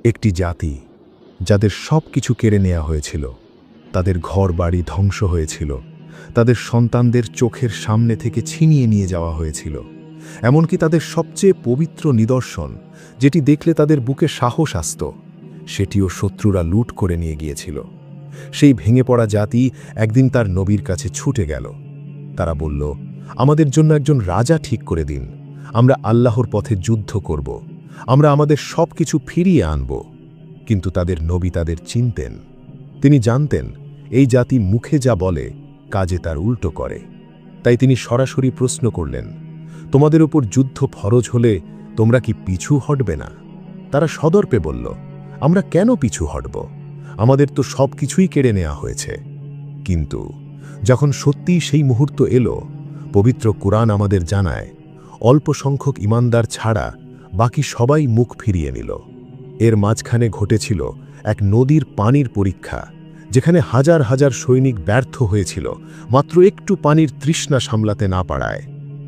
একটি জাতি যাদের সব কিছু কেড়ে নেওয়া হয়েছিল, তাদের ঘর বাড়ি ধ্বংস হয়েছিল, তাদের সন্তানদের চোখের সামনে থেকে ছিনিয়ে নিয়ে যাওয়া হয়েছিল, এমনকি তাদের সবচেয়ে পবিত্র নিদর্শন, যেটি দেখলে তাদের বুকে সাহস আসত, সেটিও শত্রুরা লুট করে নিয়ে গিয়েছিল। সেই ভেঙে পড়া জাতি একদিন তার নবীর কাছে ছুটে গেল। তারা বলল, আমাদের জন্য একজন রাজা ঠিক করে দিন, আমরা আল্লাহর পথে যুদ্ধ করব, আমরা আমাদের সব কিছু ফিরিয়ে আনব। কিন্তু তাদের নবী তাদের চিনতেন। তিনি জানতেন এই জাতি মুখে যা বলে কাজে তার উল্টো করে। তাই তিনি সরাসরি প্রশ্ন করলেন, তোমাদের উপর যুদ্ধ ফরজ হলে তোমরা কি পিছু হটবে না? তারা সদর্পে বলল, আমরা কেন পিছু হটব? আমাদের তো সব কিছুই কেড়ে নেওয়া হয়েছে। কিন্তু যখন সত্যিই সেই মুহূর্ত এলো, পবিত্র কুরআন আমাদের জানায়, অল্প সংখ্যক ঈমানদার ছাড়া বাকি সবাই মুখ ফিরিয়ে নিল। এর মাঝখানে ঘটেছিল এক নদীর পানির পরীক্ষা, যেখানে হাজার হাজার সৈনিক ব্যর্থ হয়েছিল মাত্র একটু পানির তৃষ্ণা সামলাতে না পারায়।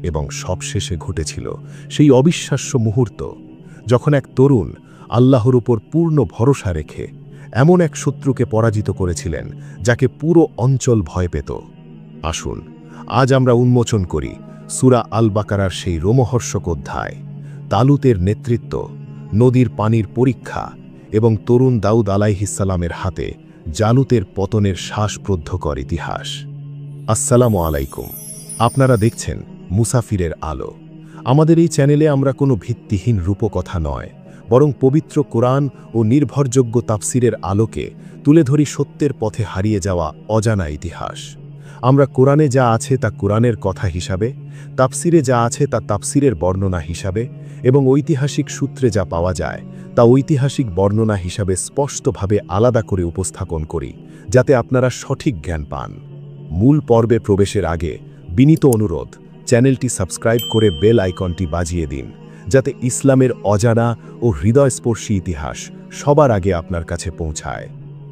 এবং সবশেষে ঘটেছিল সেই অবিশ্বাস্য মুহূর্ত, যখন এক তরুণ আল্লাহর উপর পূর্ণ ভরসা রেখে এমন এক শত্রুকে পরাজিত করেছিলেন যাকে পুরো অঞ্চল ভয় পেত। আসুন আজ আমরা উন্মোচন করি সূরা আল বাকারার সেই রোমহর্ষক অধ্যায়, তালুতের নেতৃত্ব, নদীর পানির পরীক্ষা এবং তরুণ দাউদ আলাইহিসসালামের হাতে জালুতের পতনের শ্বাসপ্রদ্ধকর ইতিহাস। আসসালামু আলাইকুম, আপনারা দেখছেন মুসাফিরের আলো। আমাদের এই চ্যানেলে আমরা কোনো ভিত্তিহীন রূপকথা নয়, বরং পবিত্র কোরআন ও নির্ভরযোগ্য তাফসিরের আলোকে তুলে ধরি সত্যের পথে হারিয়ে যাওয়া অজানা ইতিহাস। আমরা কোরআনে যা আছে তা কোরআনের কথা হিসাবে, তাফসিরে যা আছে তা তাফসিরের বর্ণনা হিসাবে এবং ঐতিহাসিক সূত্রে যা পাওয়া যায় তা ঐতিহাসিক বর্ণনা হিসাবে স্পষ্টভাবে আলাদা করে উপস্থাপন করি, যাতে আপনারা সঠিক জ্ঞান পান। মূল পর্বে প্রবেশের আগে বিনীত অনুরোধ, চ্যানেলটি সাবস্ক্রাইব করে বেল আইকনটি বাজিয়ে দিন, যাতে ইসলামের অজানা ও হৃদয়স্পর্শী ইতিহাস সবার আগে আপনার কাছে পৌঁছায়।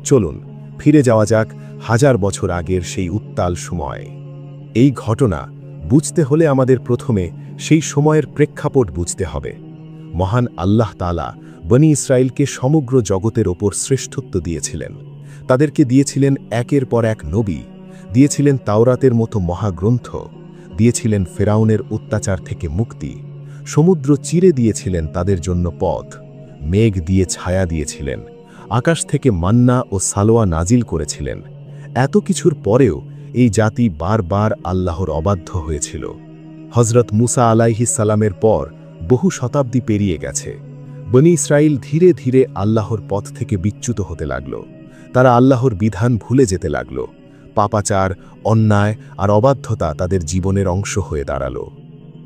চলুন ফিরে যাওয়া যাক হাজার বছর আগের সেই উত্তাল সময়। এই ঘটনা বুঝতে হলে আমাদের প্রথমে সেই সময়ের প্রেক্ষাপট বুঝতে হবে। মহান আল্লাহ তাআলা বনী ইসরায়েলকে সমগ্র জগতের ওপর শ্রেষ্ঠত্ব দিয়েছিলেন। তাদেরকে দিয়েছিলেন একের পর এক নবী, দিয়েছিলেন তাওরাতের মতো মহাগ্রন্থ, দিয়েছিলেন ফেরাউনের অত্যাচার থেকে মুক্তি, সমুদ্র চিরে দিয়েছিলেন তাদের জন্য পথ, মেঘ দিয়ে ছায়া দিয়েছিলেন, আকাশ থেকে মান্না ও সালোয়া নাজিল করেছিলেন। এত কিছুর পরেও এই জাতি বারবার আল্লাহর অবাধ্য হয়েছিল। হযরত মুসা আলাইহিসসালামের পর বহু শতাব্দী পেরিয়ে গেছে। বনী ইসরাইল ধীরে ধীরে আল্লাহর পথ থেকে বিচ্যুত হতে লাগল। তারা আল্লাহর বিধান ভুলে যেতে লাগল। পাপাচার, অন্যায় আর অবাধ্যতা তাদের জীবনের অংশ হয়ে দাঁড়ালো।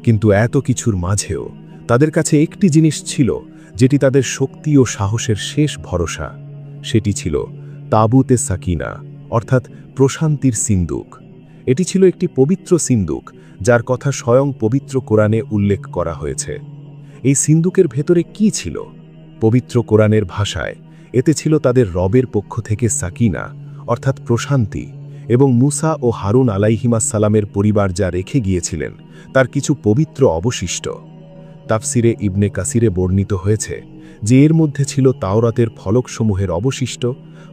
কিন্তু এত কিছুর মাঝেও তাদের কাছে একটি জিনিস ছিল, যেটি তাদের শক্তি ও সাহসের শেষ ভরসা। সেটি ছিল তাবুতে সাকিনা, অর্থাৎ প্রশান্তির সিন্দুক। এটি ছিল একটি পবিত্র সিন্দুক, যার কথা স্বয়ং পবিত্র কোরআনে উল্লেখ করা হয়েছে। এই সিন্দুকের ভেতরে কি ছিল? পবিত্র কোরআনের ভাষায় এতে ছিল তাদের রবের পক্ষ থেকে সাকিনা, অর্থাৎ প্রশান্তি, এবং মুসা ও হারুন আলাইহিমাসসালামের পরিবার যা রেখে গিয়েছিলেন তার কিছু পবিত্র অবশিষ্ট। তাফসিরে ইবনে কাসিরে বর্ণিত হয়েছে যে এর মধ্যে ছিল তাওরাতের ফলকসমূহের অবশিষ্ট,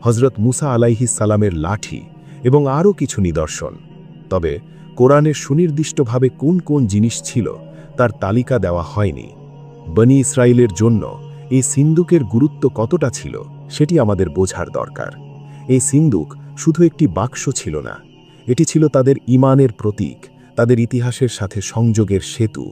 হযরত মুসা আলাইহিসসালামের লাঠি এবং আরও কিছু নিদর্শন। তবে কোরআনে সুনির্দিষ্টভাবে কোন কোন জিনিস ছিল তার তালিকা দেওয়া হয়নি। বনী ইসরায়েলের জন্য এই সিন্দুকের গুরুত্ব কতটা ছিল সেটি আমাদের বোঝার দরকার। এই সিন্দুক শুধু একটি বাক্স ছিল না, এটি ছিল তাদের ঈমানের প্রতীক, তাদের ইতিহাসের সাথে সংযোগের সেতু।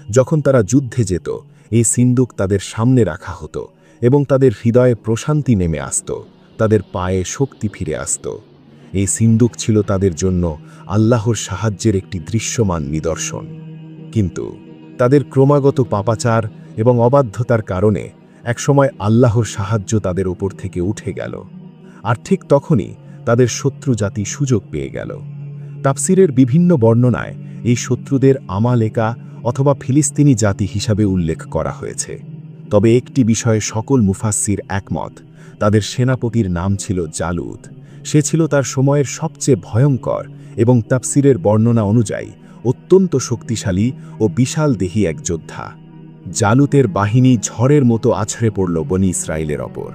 যখন তারা যুদ্ধে যেত, এই সিন্দুক তাদের সামনে রাখা হতো এবং তাদের হৃদয়ে প্রশান্তি নেমে আসত, তাদের পায়ে শক্তি ফিরে আসত। এই সিন্দুক ছিল তাদের জন্য আল্লাহর সাহায্যের একটি দৃশ্যমান নিদর্শন। কিন্তু তাদের ক্রমাগত পাপাচার এবং অবাধ্যতার কারণে একসময় আল্লাহর সাহায্য তাদের উপর থেকে উঠে গেল। আর ঠিক তখনই তাদের শত্রু জাতি সুযোগ পেয়ে গেল। তাফসিরের বিভিন্ন বর্ণনায় এই শত্রুদের আমালেকা অথবা ফিলিস্তিনি জাতি হিসাবে উল্লেখ করা হয়েছে। তবে একটি বিষয়ে সকল মুফাসসির একমত, তাদের সেনাপতির নাম ছিল জালুত। সে ছিল তার সময়ের সবচেয়ে ভয়ঙ্কর এবং তাফসিরের বর্ণনা অনুযায়ী অত্যন্ত শক্তিশালী ও বিশাল দেহী এক যোদ্ধা। জালুতের বাহিনী ঝড়ের মতো আছড়ে পড়ল বনি ইসরায়েলের ওপর।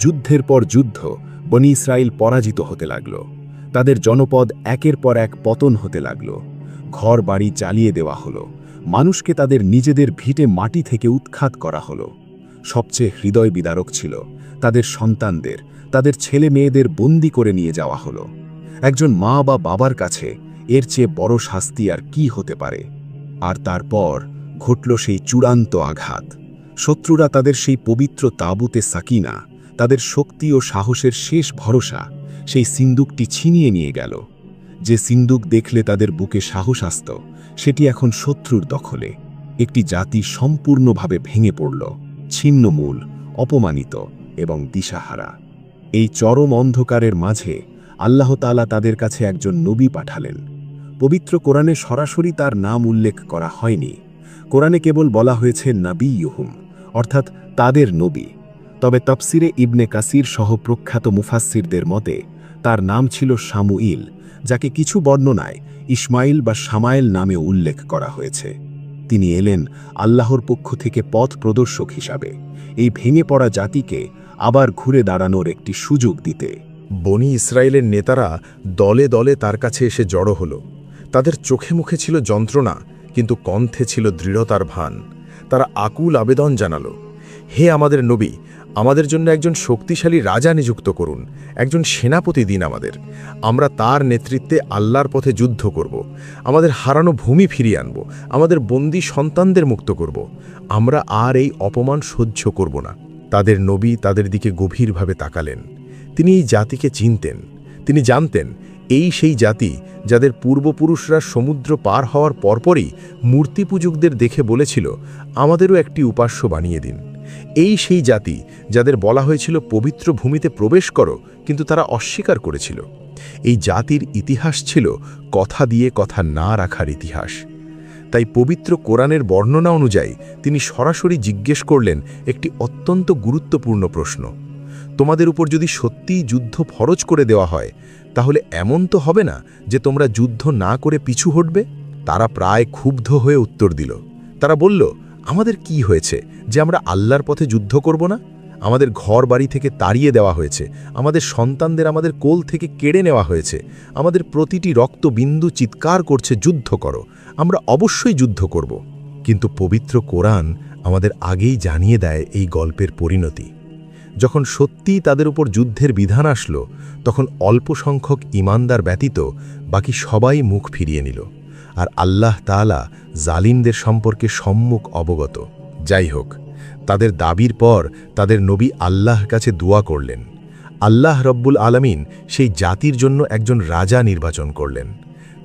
যুদ্ধের পর যুদ্ধ বনি ইসরায়েল পরাজিত হতে লাগল। তাদের জনপদ একের পর এক পতন হতে লাগল। ঘর বাড়ি জ্বালিয়ে দেওয়া হলো। মানুষকে তাদের নিজেদের ভিটে মাটি থেকে উৎখাত করা হলো। সবচেয়ে হৃদয় বিদারক ছিল তাদের সন্তানদের, তাদের ছেলে মেয়েদের বন্দি করে নিয়ে যাওয়া হলো। একজন মা বা বাবার কাছে এর চেয়ে বড় শাস্তি আর কি হতে পারে? আর তারপর ঘটল সেই চূড়ান্ত আঘাত। শত্রুরা তাদের সেই পবিত্র তাঁবুতে সাকিনা, তাদের শক্তি ও সাহসের শেষ ভরসা, সেই সিন্দুকটি ছিনিয়ে নিয়ে গেল। যে সিন্দুক দেখলে তাদের বুকে সাহস আসত, সেটি এখন শত্রুর দখলে। একটি জাতি সম্পূর্ণভাবে ভেঙে পড়ল, ছিন্নমূল, অপমানিত এবং দিশাহারা। এই চরম অন্ধকারের মাঝে আল্লাহ তাআলা তাদের কাছে একজন নবী পাঠালেন। পবিত্র কোরআনে সরাসরি তার নাম উল্লেখ করা হয়নি। কোরআনে কেবল বলা হয়েছে নাবিয়্যুহুম, অর্থাৎ তাদের নবী। তবে তাফসিরে ইবনে কাসির সহ প্রখ্যাত মুফাসসিরদের মতে তার নাম ছিল শামুইল, যাকে কিছু বর্ণনায় ইসমাইল বা শামায়েল নামে উল্লেখ করা হয়েছে। তিনি এলেন আল্লাহর পক্ষ থেকে পথ প্রদর্শক হিসাবে, এই ভেঙে পড়া জাতিকে আবার ঘুরে দাঁড়ানোর একটি সুযোগ দিতে। বনি ইসরায়েলের নেতারা দলে দলে তার কাছে এসে জড়ো হলো। তাদের চোখে মুখে ছিল যন্ত্রণা, কিন্তু কণ্ঠে ছিল দৃঢ়তার ভান। তারা আকুল আবেদন জানালো, হে আমাদের নবী, আমাদের জন্য একজন শক্তিশালী রাজা নিযুক্ত করুন, একজন সেনাপতি দিন আমাদের। আমরা তার নেতৃত্বে আল্লাহর পথে যুদ্ধ করব, আমাদের হারানো ভূমি ফিরিয়ে আনব, আমাদের বন্দী সন্তানদের মুক্ত করব। আমরা আর এই অপমান সহ্য করব না। তাদের নবী তাদের দিকে গভীরভাবে তাকালেন। তিনি এই জাতিকে চিনতেন। তিনি জানতেন এই সেই জাতি যাদের পূর্বপুরুষরা সমুদ্র পার হওয়ার পরপরই মূর্তি পূজকদের দেখে বলেছিল, আমাদেরও একটি উপাস্য বানিয়ে দিন। এই সেই জাতি যাদের বলা হয়েছিল পবিত্র ভূমিতে প্রবেশ করো, কিন্তু তারা অস্বীকার করেছিল। এই জাতির ইতিহাস ছিল কথা দিয়ে কথা না রাখার ইতিহাস। তাই পবিত্র কোরআনের বর্ণনা অনুযায়ী তিনি সরাসরি জিজ্ঞেস করলেন একটি অত্যন্ত গুরুত্বপূর্ণ প্রশ্ন। তোমাদের উপর যদি সত্যিই যুদ্ধ ফরজ করে দেওয়া হয়, তাহলে এমন তো হবে না যে তোমরা যুদ্ধ না করে পিছু হটবে? তারা প্রায় ক্ষুব্ধ হয়ে উত্তর দিল। তারা বলল, আমাদের কি হয়েছে যে আমরা আল্লাহর পথে যুদ্ধ করব না? আমাদের ঘর বাড়ি থেকে তাড়িয়ে দেওয়া হয়েছে, আমাদের সন্তানদের আমাদের কোল থেকে কেড়ে নেওয়া হয়েছে, আমাদের প্রতিটি রক্তবিন্দু চিৎকার করছে, যুদ্ধ করো, আমরা অবশ্যই যুদ্ধ করব। কিন্তু পবিত্র কোরআন আমাদের আগেই জানিয়ে দেয় এই গল্পের পরিণতি। যখন সত্যিই তাদের উপর যুদ্ধের বিধান আসলো, তখন অল্প সংখ্যক ঈমানদার ব্যতীত বাকি সবাই মুখ ফিরিয়ে নিল। আর আল্লাহ তাআলা জালিমদের সম্পর্কে সম্মুখ অবগত। যাই হোক, তাদের দাবির পর তাদের নবী আল্লাহর কাছে দোয়া করলেন। আল্লাহ রব্বুল আলামিন সেই জাতির জন্য একজন রাজা নির্বাচন করলেন।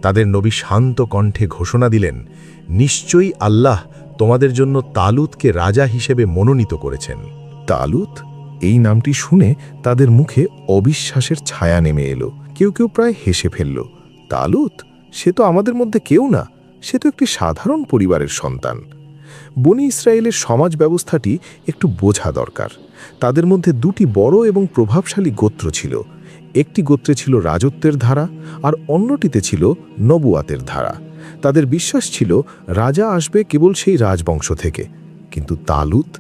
তাদের নবী শান্ত কণ্ঠে ঘোষণা দিলেন, নিশ্চয়ই আল্লাহ তোমাদের জন্য তালুতকে রাজা হিসেবে মনোনীত করেছেন। তালুত, এই নামটি শুনে তাদের মুখে অবিশ্বাসের ছায়া নেমে এলো। কেউ কেউ প্রায় হেসে ফেলল। তালুত, সে তো আমাদের মধ্যে কেউ না, সে তো একটি সাধারণ পরিবারের সন্তান। বনি ইসরায়েলের সমাজ ব্যবস্থাটি একটু বোঝা দরকার। তাদের মধ্যে দুটি বড় এবং প্রভাবশালী গোত্র ছিল। একটি গোত্রে ছিল রাজত্বের ধারা, আর অন্যটিতে ছিল নবুয়াতের ধারা। তাদের বিশ্বাস ছিল রাজা আসবে কেবল সেই রাজবংশ থেকে। কিন্তু তালুত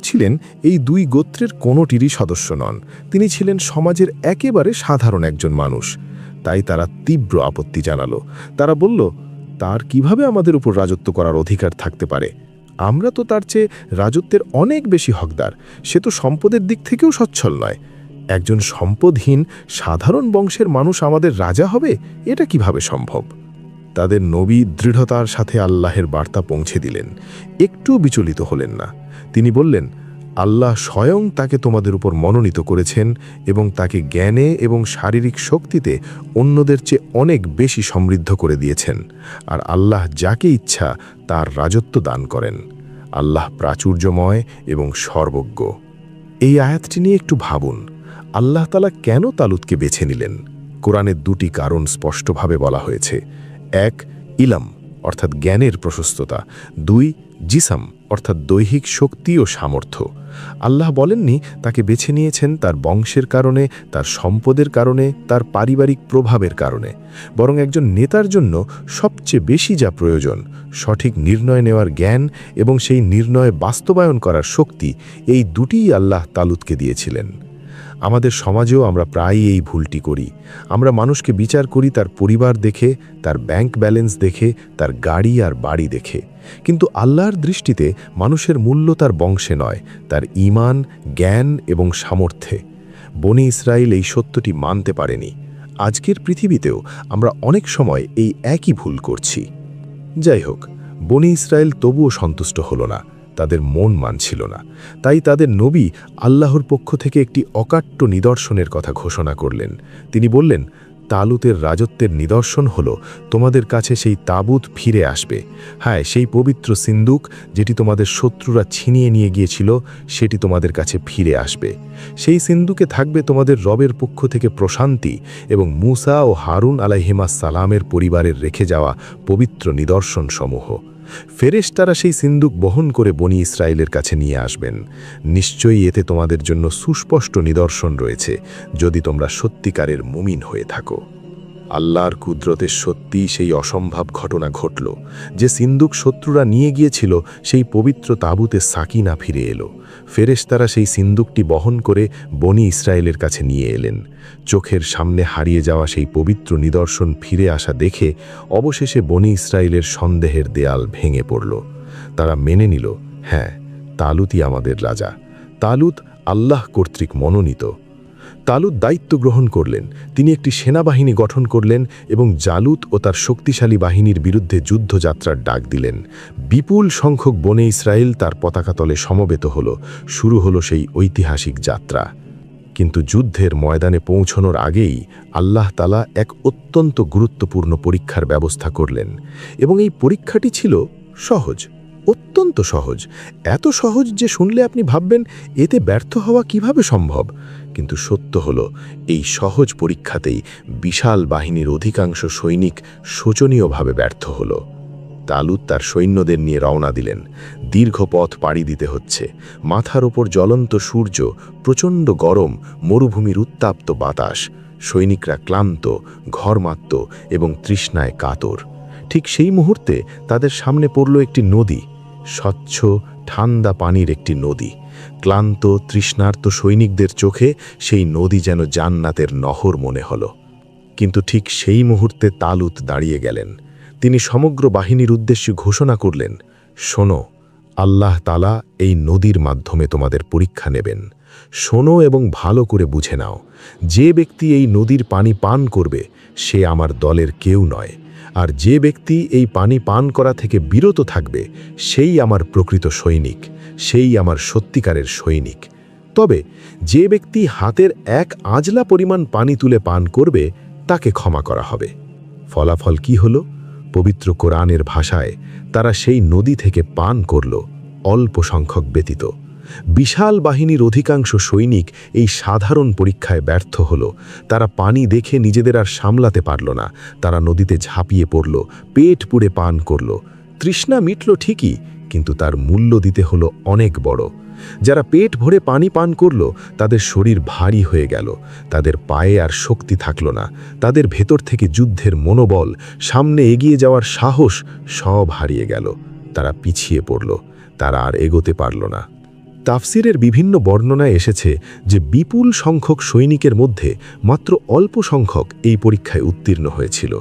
ছিলেন এই দুই গোত্রের কোনোটিরই সদস্য নন। তিনি ছিলেন সমাজের একেবারে সাধারণ একজন মানুষ। তাই তারা তীব্র আপত্তি জানালো। তারা বলল, তার কিভাবে আমাদের উপর রাজত্ব করার অধিকার থাকতে পারে? আমরা তো তার চেয়ে রাজত্বের অনেক বেশি হকদার। সে তো সম্পদের দিক থেকেও সচ্ছল নয়। একজন সম্পদহীন সাধারণ বংশের মানুষ আমাদের রাজা হবে, এটা কিভাবে সম্ভব? তাদের নবী দৃঢ়তার সাথে আল্লাহের বার্তা পৌঁছে দিলেন। একটুও বিচলিত হলেন না। তিনি বললেন, আল্লাহ স্বয়ং তাকে তোমাদের উপর মনোনীত করেছেন এবং তাকে জ্ঞানে এবং শারীরিক শক্তিতে অন্যদের চেয়ে অনেক বেশি সমৃদ্ধ করে দিয়েছেন। আর আল্লাহ যাকে ইচ্ছা তার রাজত্ব দান করেন। আল্লাহ প্রাচুর্যময় এবং সর্বজ্ঞ। এই আয়াতটি নিয়ে একটু ভাবুন। আল্লাহ তাআলা কেন তালুতকে বেছে নিলেন? কোরআনের দুটি কারণ স্পষ্টভাবে বলা হয়েছে। এক, ইলম অর্থাৎ জ্ঞানের প্রশস্ততা। দুই, জিসাম অর্থাৎ দৈহিক শক্তি ও সামর্থ্য। আল্লাহ বলেননি তাকে বেছে নিয়েছেন তার বংশের কারণে, তার সম্পদের কারণে, তার পারিবারিক প্রভাবের কারণে, বরং একজন নেতার জন্য সবচেয়ে বেশি যা প্রয়োজন সঠিক নির্ণয় নেওয়ার জ্ঞান এবং সেই নির্ণয় বাস্তবায়ন করার শক্তি, এই দুটিই আল্লাহ তালুতকে দিয়েছিলেন। আমাদের সমাজেও আমরা প্রায়ই এই ভুলটি করি। আমরা মানুষকে বিচার করি তার পরিবার দেখে, তার ব্যাংক ব্যালেন্স দেখে, তার গাড়ি আর বাড়ি দেখে। কিন্তু আল্লাহর দৃষ্টিতে মানুষের মূল্য তার বংশে নয়, তার ঈমান, জ্ঞান এবং সামর্থ্যে। বনি ইসরাইল এই সত্যটি মানতে পারেনি। আজকের পৃথিবীতেও আমরা অনেক সময় এই একই ভুল করছি। যাই হোক, বনি ইসরাইল তবুও সন্তুষ্ট হল না, তাদের মন মানছিল না। তাই তাদের নবী আল্লাহর পক্ষ থেকে একটি অকাট্য নিদর্শনের কথা ঘোষণা করলেন। তিনি বললেন, তালুতের রাজত্বের নিদর্শন হল তোমাদের কাছে সেই তাবুত ফিরে আসবে। হ্যাঁ, সেই পবিত্র সিন্দুক যেটি তোমাদের শত্রুরা ছিনিয়ে নিয়ে গিয়েছিল, সেটি তোমাদের কাছে ফিরে আসবে। সেই সিন্দুকে থাকবে তোমাদের রবের পক্ষ থেকে প্রশান্তি এবং মূসা ও হারুন আলাইহিমাস সালামের পরিবারের রেখে যাওয়া পবিত্র নিদর্শনসমূহ। ফেরেশতারা সেই সিন্দুক বহন করে বনি ইসরায়েলের কাছে নিয়ে আসবেন। নিশ্চয়ই এতে তোমাদের জন্য সুস্পষ্ট নিদর্শন রয়েছে, যদি তোমরা সত্যিকারের মুমিন হয়ে থাকো। আল্লাহর কুদরতের সত্যি সেই অসম্ভব ঘটনা ঘটল যে সিন্দুক শত্রুরা নিয়ে গিয়েছিল, সেই পবিত্র তাঁবুতে সাকিনা ফিরে এলো। ফেরেশতারা সেই সিন্দুকটি বহন করে বনি ইসরায়েলের কাছে নিয়ে এলেন। চোখের সামনে হারিয়ে যাওয়া সেই পবিত্র নিদর্শন ফিরে আসা দেখে অবশেষে বনি ইসরায়েলের সন্দেহের দেয়াল ভেঙে পড়ল। তারা মেনে নিল, হ্যাঁ, তালুতই আমাদের রাজা। তালুত আল্লাহ কর্তৃক মনোনীত। তালুত দায়িত্ব গ্রহণ করলেন। তিনি একটি সেনাবাহিনী গঠন করলেন এবং জালুত ও তার শক্তিশালী বাহিনীর বিরুদ্ধে যুদ্ধযাত্রার ডাক দিলেন। বিপুল সংখ্যক বনে ইসরায়েল তার পতাকাতলে সমবেত হল। শুরু হলো সেই ঐতিহাসিক যাত্রা। কিন্তু যুদ্ধের ময়দানে পৌঁছানোর আগেই আল্লাহ তাআলা এক অত্যন্ত গুরুত্বপূর্ণ পরীক্ষার ব্যবস্থা করলেন। এবং এই পরীক্ষাটি ছিল সহজ, অত্যন্ত সহজ। এত সহজ যে শুনলে আপনি ভাববেন এতে ব্যর্থ হওয়া কিভাবে সম্ভব। কিন্তু সত্য হলো, এই সহজ পরীক্ষাতেই বিশাল বাহিনীর অধিকাংশ সৈনিক শোচনীয়ভাবে ব্যর্থ হল। তালুত তার সৈন্যদের নিয়ে রওনা দিলেন। দীর্ঘ পথ পাড়ি দিতে হচ্ছে। মাথার ওপর জ্বলন্ত সূর্য, প্রচণ্ড গরম, মরুভূমির উত্তাপ্ত বাতাস। সৈনিকরা ক্লান্ত, ঘরমাত্ত এবং তৃষ্ণায় কাতর। ঠিক সেই মুহূর্তে তাদের সামনে পড়ল একটি নদী, স্বচ্ছ ঠান্ডা পানির একটি নদী। ক্লান্ত তৃষ্ণার্ত সৈনিকদের চোখে সেই নদী যেন জান্নাতের নহর মনে হল। কিন্তু ঠিক সেই মুহূর্তে তালুত দাঁড়িয়ে গেলেন। তিনি সমগ্র বাহিনীর উদ্দেশ্যে ঘোষণা করলেন, শোনো, আল্লাহ তাআলা এই নদীর মাধ্যমে তোমাদের পরীক্ষা নেবেন। শোনো এবং ভালো করে বুঝে নাও, যে ব্যক্তি এই নদীর পানি পান করবে সে আমার দলের কেউ নয়, আর যে ব্যক্তি এই পানি পান করা থেকে বিরত থাকবে সেই আমার প্রকৃত সৈনিক, সেই আমার সত্যিকারের সৈনিক। তবে যে ব্যক্তি হাতের এক আজলা পরিমাণ পানি তুলে পান করবে তাকে ক্ষমা করা হবে। ফলাফল কি হলো? পবিত্র কোরআনের ভাষায় তারা সেই নদী থেকে পান করল, অল্প সংখ্যক ব্যতীত। বিশাল বাহিনীর অধিকাংশ সৈনিক এই সাধারণ পরীক্ষায় ব্যর্থ হল। তারা পানি দেখে নিজেদের আর সামলাতে পারল না। তারা নদীতে ঝাঁপিয়ে পড়ল, পেট পুড়ে পান করল। তৃষ্ণা মিটল ঠিকই, কিন্তু তার মূল্য দিতে হলো অনেক বড়। যারা পেট ভরে পানি পান করল তাদের শরীর ভারী হয়ে গেল, তাদের পায়ে আর শক্তি থাকল না। তাদের ভেতর থেকে যুদ্ধের মনোবল, সামনে এগিয়ে যাওয়ার সাহস সব হারিয়ে গেল। তারা পিছিয়ে পড়ল, তারা আর এগোতে পারল না। তাফসিরের বিভিন্ন বর্ণনায় এসেছে যে বিপুল সংখ্যক সৈনিকের মধ্যে মাত্র অল্প সংখ্যক এই পরীক্ষায় উত্তীর্ণ হয়েছিল।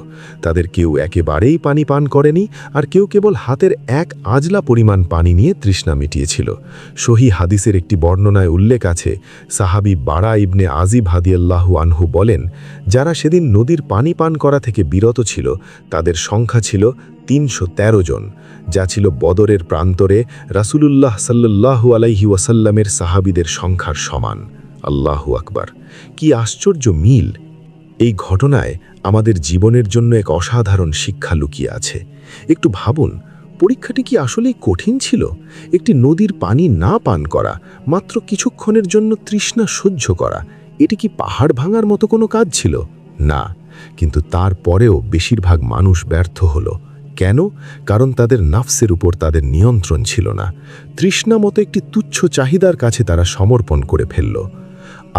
তাদের কেউ একেবারেই পানি পান করেনি, আর কেউ কেবল হাতের এক আজলা পরিমাণ পানি নিয়ে তৃষ্ণা মিটিয়েছিল। সহিহ হাদিসের একটি বর্ণনায় উল্লেখ আছে, সাহাবী বারা ইবনে আজিব রাদিয়াল্লাহু আনহু বলেন, যারা সেদিন নদীর পানি পান করা থেকে বিরত ছিল তাদের সংখ্যা ছিল ৩১৩ জন, যা ছিল বদরের প্রান্তরে রাসূলুল্লাহ সাল্লাল্লাহু আলাইহি ওয়াসাল্লামের সাহাবীদের সংখ্যার সমান। আল্লাহু আকবার! কি আশ্চর্য মিল! এই ঘটনায় আমাদের জীবনের জন্য এক অসাধারণ শিক্ষা লুকিয়ে আছে। একটু ভাবুন, পরীক্ষাটি কি আসলেই কঠিন ছিল? একটি নদীর পানি না পান করা, মাত্র কিছুক্ষণের জন্য তৃষ্ণা সহ্য করা, এটি কি পাহাড় ভাঙার মতো কোনো কাজ ছিল? না, কিন্তু তারপরেও বেশিরভাগ মানুষ ব্যর্থ হলো। কেন? কারণ তাদের নাফসের উপর তাদের নিয়ন্ত্রণ ছিল না। তৃষ্ণা মতো একটি তুচ্ছ চাহিদার কাছে তারা সমর্পণ করে ফেলল।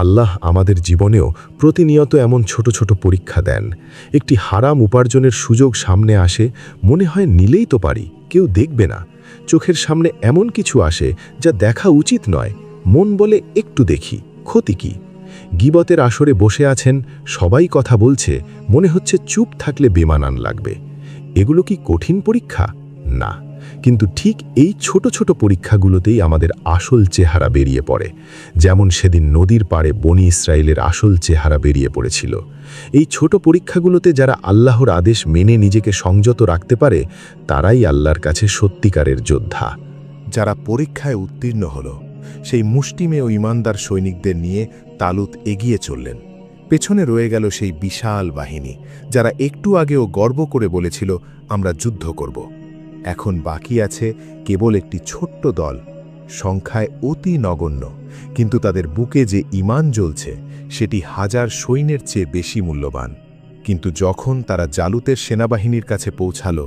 আল্লাহ আমাদের জীবনেও প্রতিনিয়ত এমন ছোট ছোট পরীক্ষা দেন। একটি হারাম উপার্জনের সুযোগ সামনে আসে, মনে হয় নিলেই তো পারি, কেউ দেখবে না। চোখের সামনে এমন কিছু আসে যা দেখা উচিত নয়, মন বলে একটু দেখি, ক্ষতি কি? গীবতের আসরে বসে আছেন, সবাই কথা বলছে, মনে হচ্ছে চুপ থাকলে বেমানান লাগবে। এগুলো কি কঠিন পরীক্ষা? না, কিন্তু ঠিক এই ছোট ছোট পরীক্ষাগুলোতেই আমাদের আসল চেহারা বেরিয়ে পড়ে। যেমন সেদিন নদীর পাড়ে বনি ইসরায়েলের আসল চেহারা বেরিয়ে পড়েছিল। এই ছোট পরীক্ষাগুলোতে যারা আল্লাহর আদেশ মেনে নিজেকে সংযত রাখতে পারে, তারাই আল্লাহর কাছে সত্যিকারের যোদ্ধা। যারা পরীক্ষায় উত্তীর্ণ হল, সেই মুষ্টিমেয় ইমানদার সৈনিকদের নিয়ে তালুত এগিয়ে চললেন। পেছনে রয়ে গেল সেই বিশাল বাহিনী, যারা একটু আগেও গর্ব করে বলেছিল, আমরা যুদ্ধ করব। এখন বাকি আছে কেবল একটি ছোট্ট দল, সংখ্যায় অতি নগণ্য, কিন্তু তাদের বুকে যে ঈমান জ্বলছে সেটি হাজার সৈন্যের চেয়ে বেশি মূল্যবান। কিন্তু যখন তারা জালুতের সেনাবাহিনীর কাছে পৌঁছালো,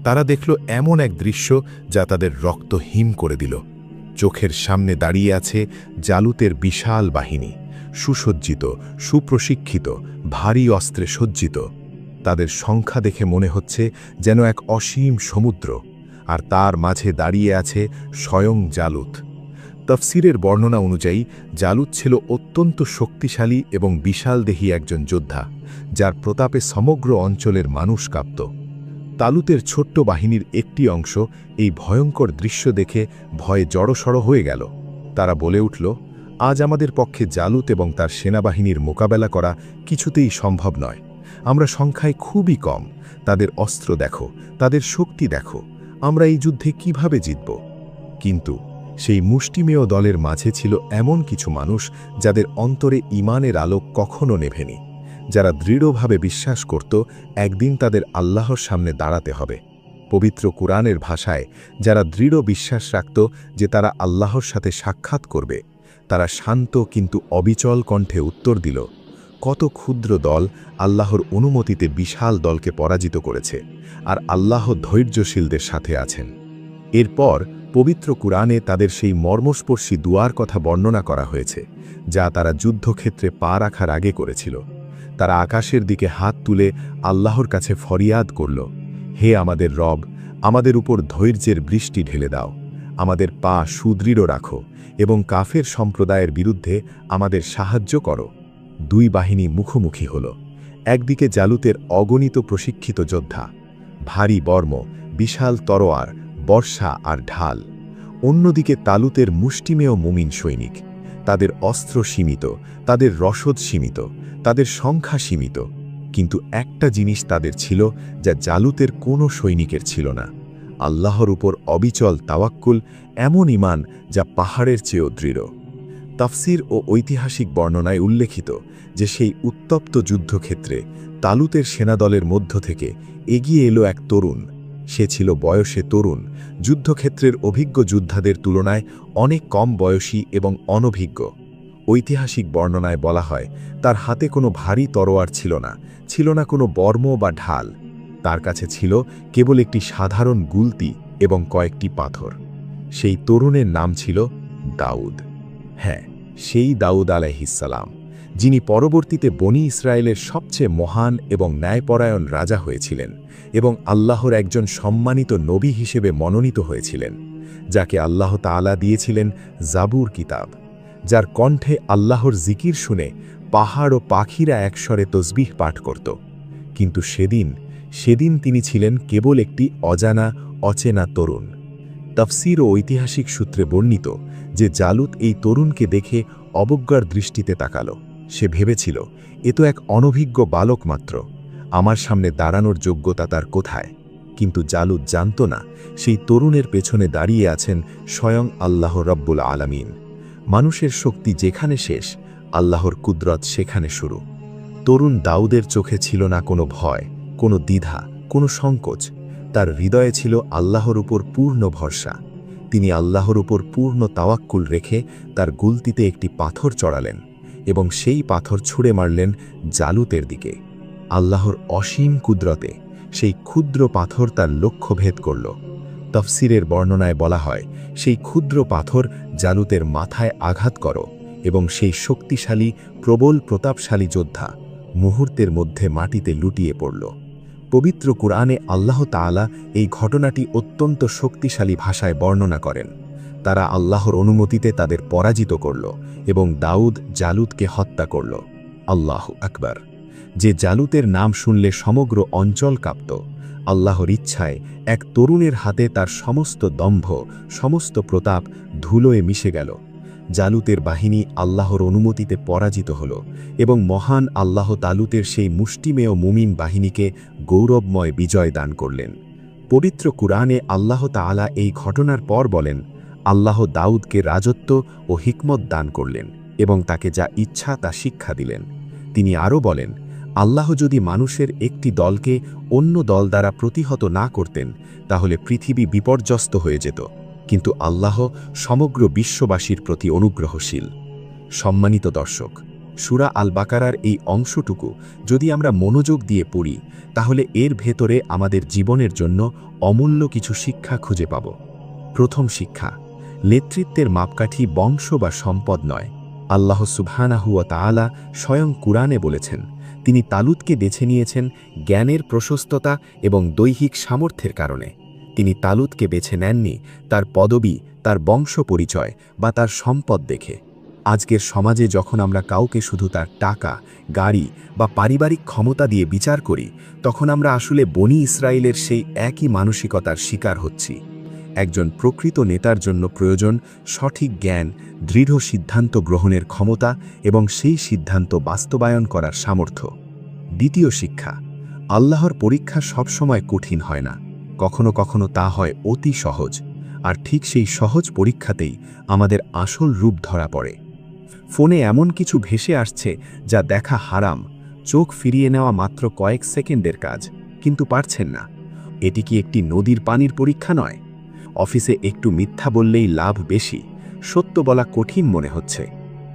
তারা দেখল এমন এক দৃশ্য যা তাদের রক্ত হিম করে দিল। চোখের সামনে দাঁড়িয়ে আছে জালুতের বিশাল বাহিনী, সুসজ্জিত, সুপ্রশিক্ষিত, ভারী অস্ত্রে সজ্জিত। তাদের সংখ্যা দেখে মনে হচ্ছে যেন এক অসীম সমুদ্র, আর তার মাঝে দাঁড়িয়ে আছে স্বয়ং জালুত। তফসিরের বর্ণনা অনুযায়ী জালুত ছিল অত্যন্ত শক্তিশালী এবং বিশালদেহী একজন যোদ্ধা, যার প্রতাপে সমগ্র অঞ্চলের মানুষ কাঁপত। তালুতের ছোট্ট বাহিনীর একটি অংশ এই ভয়ঙ্কর দৃশ্য দেখে ভয়ে জড়সড় হয়ে গেল। তারা বলে উঠল, আজ আমাদের পক্ষে জালুত এবং তার সেনাবাহিনীর মোকাবেলা করা কিছুতেই সম্ভব নয়। আমরা সংখ্যায় খুবই কম, তাদের অস্ত্র দেখো, তাদের শক্তি দেখো, আমরা এই যুদ্ধে কিভাবে জিতব? কিন্তু সেই মুষ্টিমেয় দলের মাঝে ছিল এমন কিছু মানুষ যাদের অন্তরে ঈমানের আলো কখনো নেভেনি, যারা দৃঢ়ভাবে বিশ্বাস করত একদিন তাদের আল্লাহর সামনে দাঁড়াতে হবে। পবিত্র কুরআনের ভাষায় যারা দৃঢ় বিশ্বাস রাখত যে তারা আল্লাহর সাথে সাক্ষাৎ করবে, তারা শান্ত কিন্তু অবিচল কণ্ঠে উত্তর দিল, কত ক্ষুদ্র দল আল্লাহর অনুমতিতে বিশাল দলকে পরাজিত করেছে, আর আল্লাহ ধৈর্যশীলদের সাথে আছেন। এরপর পবিত্র কুরআনে তাদের সেই মর্মস্পর্শী দুয়ার কথা বর্ণনা করা হয়েছে, যা তারা যুদ্ধক্ষেত্রে পা রাখার আগে করেছিল। তারা আকাশের দিকে হাত তুলে আল্লাহর কাছে ফরিয়াদ করল, হে আমাদের রব, আমাদের উপর ধৈর্যের বৃষ্টি ঢেলে দাও, আমাদের পা সুদৃঢ় রাখো এবং কাফের সম্প্রদায়ের বিরুদ্ধে আমাদের সাহায্য করো। দুই বাহিনী মুখোমুখি হল। একদিকে জালুতের অগণিত প্রশিক্ষিত যোদ্ধা, ভারী বর্ম, বিশাল তরোয়ার, বর্ষা আর ঢাল। অন্যদিকে তালুতের মুষ্টিমেয় মুমিন সৈনিক, তাদের অস্ত্র সীমিত, তাদের রসদ সীমিত, তাদের সংখ্যা সীমিত, কিন্তু একটা জিনিস তাদের ছিল যা জালুতের কোনো সৈনিকের ছিল না, আল্লাহর উপর অবিচল তাওয়াক্কুল, এমন ঈমান যা পাহাড়ের চেয়েও দৃঢ়। তাফসির ও ঐতিহাসিক বর্ণনায় উল্লেখিত যে সেই উত্তপ্ত যুদ্ধক্ষেত্রে তালুতের সেনাদলের মধ্য থেকে এগিয়ে এলো এক তরুণ। সে ছিল বয়সে তরুণ, যুদ্ধক্ষেত্রের অভিজ্ঞ যোদ্ধাদের তুলনায় অনেক কম বয়সী এবং অনভিজ্ঞ। ঐতিহাসিক বর্ণনায় বলা হয়, তার হাতে কোনো ভারী তরোয়ার ছিল না, ছিল না কোনো বর্ম বা ঢাল। তার কাছে ছিল কেবল একটি সাধারণ গুলতি এবং কয়েকটি পাথর। সেই তরুণের নাম ছিল দাউদ। হ্যাঁ, সেই দাউদ আলাইহিসসালাম, যিনি পরবর্তীতে বনি ইসরায়েলের সবচেয়ে মহান এবং ন্যায়পরায়ণ রাজা হয়েছিলেন এবং আল্লাহর একজন সম্মানিত নবী হিসেবে মনোনীত হয়েছিলেন, যাকে আল্লাহ তাআলা দিয়েছিলেন জাবুর কিতাব, যার কণ্ঠে আল্লাহর জিকির শুনে পাহাড় ও পাখিরা একস্বরে তসবিহ পাঠ করত। কিন্তু সেদিন তিনি ছিলেন কেবল একটি অজানা, অচেনা তরুণ। তাফসীর ও ঐতিহাসিক সূত্রে বর্ণিত যে জালুত এই তরুণকে দেখে অবজ্ঞার দৃষ্টিতে তাকাল। সে ভেবেছিল, এ তো এক অনভিজ্ঞ বালক মাত্র, আমার সামনে দাঁড়ানোর যোগ্যতা তার কোথায়? কিন্তু জালুত জানত না, সেই তরুণের পেছনে দাঁড়িয়ে আছেন স্বয়ং আল্লাহ রব্বুল আলামিন। মানুষের শক্তি যেখানে শেষ, আল্লাহর কুদরত সেখানে শুরু। তরুণ দাউদের চোখে ছিল না কোনো ভয়, কোনো দ্বিধা, কোনো সংকোচ। তার হৃদয়ে ছিল আল্লাহর উপর পূর্ণ ভরসা। তিনি আল্লাহর উপর পূর্ণ তাওয়াক্কুল রেখে তার গুলতিতে একটি পাথর চড়ালেন এবং সেই পাথর ছুঁড়ে মারলেন জালুতের দিকে। আল্লাহর অসীম কুদরতে সেই ক্ষুদ্র পাথর তার লক্ষ্য ভেদ করল। তফসিরের বর্ণনায় বলা হয়, সেই ক্ষুদ্র পাথর জালুতের মাথায় আঘাত করো এবং সেই শক্তিশালী প্রবল প্রতাপশালী যোদ্ধা মুহূর্তের মধ্যে মাটিতে লুটিয়ে পড়ল। পবিত্র কুরআনে আল্লাহ তাআলা এই ঘটনাটি অত্যন্ত শক্তিশালী ভাষায় বর্ণনা করেন। তারা আল্লাহর অনুমতিতে তাদের পরাজিত করল এবং দাউদ জালুতকে হত্যা করল। আল্লাহু আকবার। যে জালুতের নাম শুনলে সমগ্র অঞ্চল কাঁপত, আল্লাহর ইচ্ছায় এক তরুণের হাতে তার সমস্ত দম্ভ, সমস্ত প্রতাপ ধুলোয় মিশে গেল। জালুতের বাহিনী আল্লাহর অনুমতিতে পরাজিত হল এবং মহান আল্লাহ তালুতের সেই মুষ্টিমেয় মুমিন বাহিনীকে গৌরবময় বিজয় দান করলেন। পবিত্র কুরআনে আল্লাহ তাআলা এই ঘটনার পর বলেন, আল্লাহ দাউদকে রাজত্ব ও হিকমত দান করলেন এবং তাকে যা ইচ্ছা তা শিক্ষা দিলেন। তিনি আরও বলেন, আল্লাহ যদি মানুষের একটি দলকে অন্য দল দ্বারা প্রতিহত না করতেন তাহলে পৃথিবী বিপর্যস্ত হয়ে যেত, কিন্তু আল্লাহ সমগ্র বিশ্ববাসীর প্রতি অনুগ্রহশীল। সম্মানিত দর্শক, সূরা আল বাকারার এই অংশটুকু যদি আমরা মনোযোগ দিয়ে পড়ি তাহলে এর ভেতরে আমাদের জীবনের জন্য অমূল্য কিছু শিক্ষা খুঁজে পাব। প্রথম শিক্ষা, নেতৃত্বের মাপকাঠি বংশ বা সম্পদ নয়। আল্লাহ সুবহানাহু ওয়া তাআলা স্বয়ং কুরআনে বলেছেন, তিনি তালুতকে বেছে নিয়েছেন জ্ঞানের প্রশস্ততা এবং দৈহিক সামর্থ্যের কারণে। তিনি তালুতকে বেছে নেননি তার পদবি, তার বংশ পরিচয় বা তার সম্পদ দেখে। আজকের সমাজে যখন আমরা কাউকে শুধু তার টাকা, গাড়ি বা পারিবারিক ক্ষমতা দিয়ে বিচার করি, তখন আমরা আসলে বনী ইসরায়েলের সেই একই মানসিকতার শিকার হচ্ছি। একজন প্রকৃত নেতার জন্য প্রয়োজন সঠিক জ্ঞান, দৃঢ় সিদ্ধান্ত গ্রহণের ক্ষমতা এবং সেই সিদ্ধান্ত বাস্তবায়ন করার সামর্থ্য। দ্বিতীয় শিক্ষা, আল্লাহর পরীক্ষা সবসময় কঠিন হয় না, কখনো কখনো তা হয় অতি সহজ। আর ঠিক সেই সহজ পরীক্ষাতেই আমাদের আসল রূপ ধরা পড়ে। ফোনে এমন কিছু ভেসে আসছে যা দেখা হারাম, চোখ ফিরিয়ে নেওয়া মাত্র কয়েক সেকেন্ডের কাজ, কিন্তু পারছেন না। এটি কি একটি নদীর পানির পরীক্ষা নয়? অফিসে একটু মিথ্যা বললেই লাভ বেশি, সত্য বলা কঠিন মনে হচ্ছে।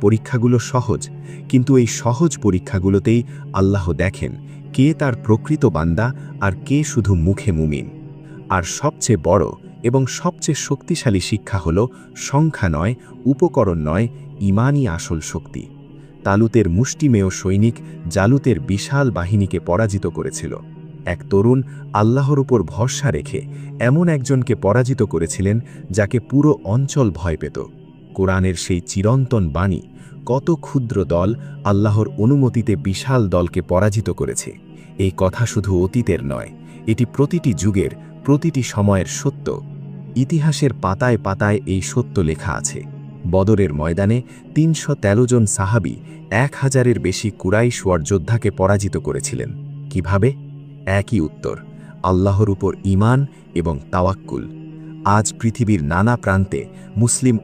পরীক্ষাগুলো সহজ, কিন্তু এই সহজ পরীক্ষাগুলোতেই আল্লাহ দেখেন কে তার প্রকৃত বান্দা আর কে শুধু মুখে মুমিন। আর সবচেয়ে বড় এবং সবচেয়ে শক্তিশালী শিক্ষা হল সংখ্যা নয়, উপকরণ নয়, ঈমানই আসল শক্তি। তালুতের মুষ্টিমেয় সৈনিক জালুতের বিশাল বাহিনীকে পরাজিত করেছিল। এক তরুণ আল্লাহর উপর ভরসা রেখে এমন একজনকে পরাজিত করেছিলেন যাকে পুরো অঞ্চল ভয় পেত। কোরআনের সেই চিরন্তন বাণী, কত ক্ষুদ্র দল আল্লাহর অনুমতিতে বিশাল দলকে পরাজিত করেছে, এই কথা শুধু অতীতের নয়, এটি প্রতিটি যুগের, প্রতিটি সময়ের সত্য। ইতিহাসের পাতায় পাতায় এই সত্য লেখা আছে। বদরের ময়দানে ৩১৩ জন সাহাবী ১,০০০-এর বেশি কুরাইশ যোদ্ধাকে পরাজিত করেছিলেন। কিভাবে? একই উত্তর, আল্লাহর উপর ঈমান এবং তাওয়াক্কুল। আজ পৃথিবীর নানা প্রান্তে মুসলিম